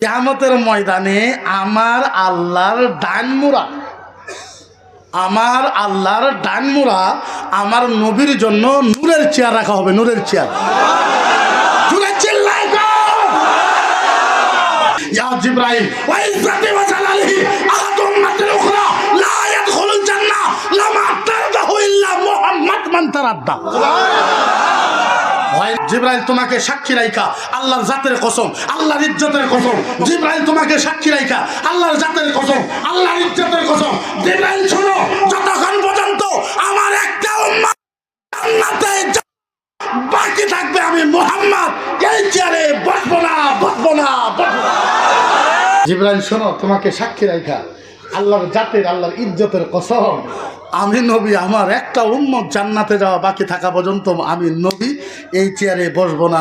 কিয়ামতের ময়দানে আমার আল্লাহর ডান মুরা আমার নবীর জন্য নূরের চেয়ার রাখা হবে। নূরের চেয়ার। ইয়া জিবরাইল ওয়া ইজ্জাতি ওয়া জালালিহি আহাদু উম্মাতিল উখরা লা ইয়াদখুলুল জান্নাহ লামা তারদাহু ইল্লা মুহাম্মাদ মান তারাদ্দা। জিবরাইল তোমাকে সাক্ষী রাইখা আল্লাহর জাতের কসম, আল্লাহর ইজ্জতের কসম, জিবরাইল তোমাকে সাক্ষী রাইখা আল্লাহর জাতের কসম, আল্লাহর ইজ্জতের কসম, জিবরাইল শোনো, যতক্ষণ পর্যন্ত আমার একটা উম্মত জান্নাতে বাকি থাকবে আমি মুহাম্মদ এই চেয়ারে বসবো না। জিবরাইল শোনো, তোমাকে সাক্ষী রাইখা আল্লাহর জাতের, আল্লাহর ইজ্জতের কসম, আমি নবী আমার একটা উম্মত জান্নাতে যাওয়া বাকি থাকা পর্যন্ত আমি নবী এই চেয়ারে বসবো না।